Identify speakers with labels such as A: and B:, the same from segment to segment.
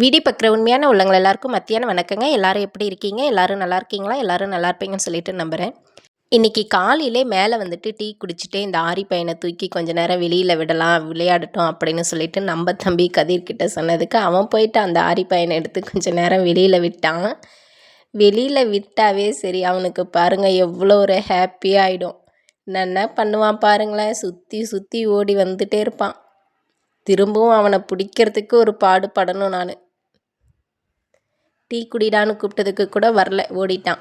A: Video பார்க்குற உண்மையான உள்ளவங்க எல்லாருக்கும் மத்தியான வணக்கங்க. எல்லாரும் எப்படி இருக்கீங்க? எல்லாரும் நல்லா இருக்கீங்களா? எல்லாரும் நல்லா இருப்பீங்கன்னு சொல்லிட்டு நம்புகிறேன். இன்றைக்கி காலையிலே மேலே வந்துட்டு டீ குடிச்சிட்டே இந்த ஆரி பையனை தூக்கி கொஞ்ச நேரம் வெளியில் விடலாம், விளையாடட்டும் அப்படின்னு சொல்லிட்டு நம்ம தம்பி கதிர்கிட்ட சொன்னதுக்கு அவன் போயிட்டு அந்த ஆரி பையனை எடுத்து கொஞ்ச நேரம் வெளியில் விட்டான். வெளியில் விட்டாவே சரி அவனுக்கு பாருங்கள் எவ்வளோ ஒரு ஹாப்பியாகிடும். என்ன பண்ணுவான் பாருங்களேன், சுற்றி சுற்றி ஓடி வந்துட்டே இருப்பான். திரும்பவும் அவனை பிடிக்கிறதுக்கு ஒரு பாடுபடணும் நான். டீ குடிடான்னு கூப்பிட்டதுக்கு கூட வரல, ஓடிட்டான்.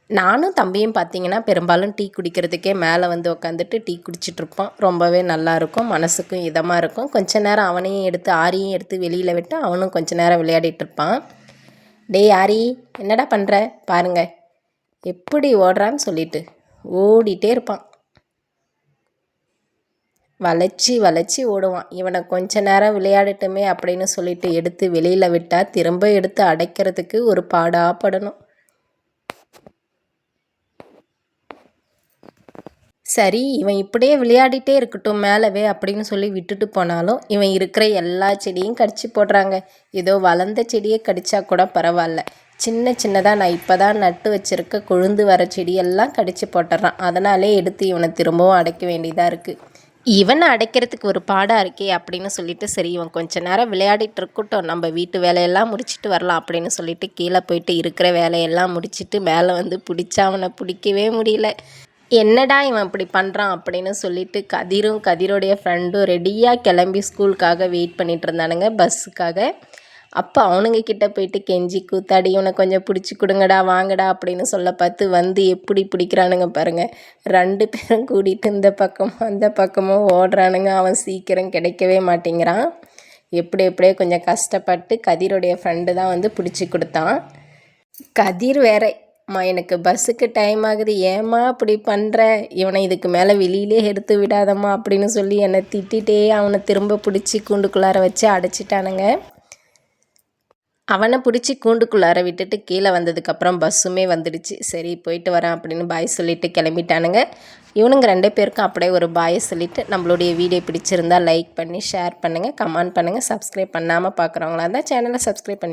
A: நானும் தம்பியும் பார்த்திங்கன்னா பெரும்பாலும் டீ குடிக்கிறதுக்கே மேலே வந்து உட்காந்துட்டு டீ குடிச்சிட்ருப்போம். ரொம்பவே நல்லாயிருக்கும், மனசுக்கும் இதமாக இருக்கும். கொஞ்ச நேரம் அவனையும் எடுத்து ஆரியும் எடுத்து வெளியில் விட்டு அவனும் கொஞ்ச நேரம் விளையாடிட்டு இருப்பான். டேய் ஆரி, என்னடா பண்ணுற பாருங்க எப்படி ஓடுறான்னு சொல்லிட்டு ஓடிட்டே இருப்பான். வளைச்சி வளைச்சி ஓடுவான். இவனை கொஞ்ச நேரம் விளையாடட்டுமே அப்படின்னு சொல்லிட்டு எடுத்து வெளியில் விட்டால் திரும்ப எடுத்து அடைக்கிறதுக்கு ஒரு பாடாப்படணும். சரி இவன் இப்படியே விளையாடிட்டே இருக்கட்டும் மேலவே அப்படின்னு சொல்லி விட்டுட்டு போனாலும் இவன் இருக்கிற எல்லா செடியும் கடிச்சு போடுறாங்க. ஏதோ வளர்ந்த செடியை கடிச்சா கூட பரவாயில்ல, சின்ன சின்னதாக நான் இப்போ தான் நட்டு வச்சுருக்க கொழுந்து வர செடியெல்லாம் கடிச்சு போட்டுறான். அதனாலே எடுத்து இவனை திரும்பவும் அடைக்க வேண்டியதாக இருக்குது. இவனை அடைக்கிறதுக்கு ஒரு பாடாக இருக்கே அப்படின்னு சொல்லிட்டு சரி இவன் கொஞ்ச நேரம் விளையாடிட்டு இருக்கட்டும், நம்ம வீட்டு வேலையெல்லாம் முடிச்சுட்டு வரலாம் அப்படின்னு சொல்லிட்டு கீழே போயிட்டு இருக்கிற வேலையெல்லாம் முடிச்சுட்டு மேலே வந்து பிடிச்சா அவனை பிடிக்கவே முடியல. என்னடா இவன் இப்படி பண்ணுறான் அப்படின்னு சொல்லிட்டு கதிரும் கதிரோடைய ஃப்ரெண்டும் ரெடியாக கிளம்பி ஸ்கூலுக்காக வெயிட் பண்ணிகிட்டு இருந்தானுங்க பஸ்ஸுக்காக. அப்போ அவனுங்க கிட்டே போயிட்டு கெஞ்சி கூத்தாடி இவனை கொஞ்சம் பிடிச்சி கொடுங்கடா வாங்கடா அப்படின்னு சொல்ல பார்த்து வந்து எப்படி பிடிக்கிறானுங்க பாருங்கள். 2 பேரும் கூட்டிகிட்டு இந்த பக்கமும் அந்த பக்கமும் ஓடுறானுங்க. அவன் சீக்கிரம் கிடைக்கவே மாட்டேங்கிறான். எப்படியோ கொஞ்சம் கஷ்டப்பட்டு கதிரோடைய ஃப்ரெண்டு தான் வந்து பிடிச்சி கொடுத்தான். கதிர் வேற, அம்மா எனக்கு பஸ்ஸுக்கு டைம் ஆகுது, ஏம்மா அப்படி பண்ணுற, இவனை இதுக்கு மேலே வெளியிலே எடுத்து விடாதம்மா அப்படின்னு சொல்லி என்னை திட்டிகிட்டே அவனை திரும்ப பிடிச்சி கூண்டுக்குள்ளார வச்சு அடைச்சிட்டானுங்க. அவனை பிடிச்சி கூண்டுக்குள்ளார விட்டுட்டு கீழே வந்ததுக்கப்புறம் பஸ்ஸுமே வந்துடுச்சு. சரி போயிட்டு வரேன் அப்படின்னு பாய் சொல்லிவிட்டு கிளம்பிட்டானுங்க. இவனுங்க 2 பேருக்கும் அப்படியே ஒரு பாயை சொல்லிவிட்டு நம்மளுடைய வீடியோ பிடிச்சிருந்தால் லைக் பண்ணி ஷேர் பண்ணுங்கள், கமெண்ட் பண்ணுங்கள். சப்ஸ்கிரைப் பண்ணாமல் பார்க்குறவங்களா இருந்தால் சேனலை சப்ஸ்கிரைப் பண்ணி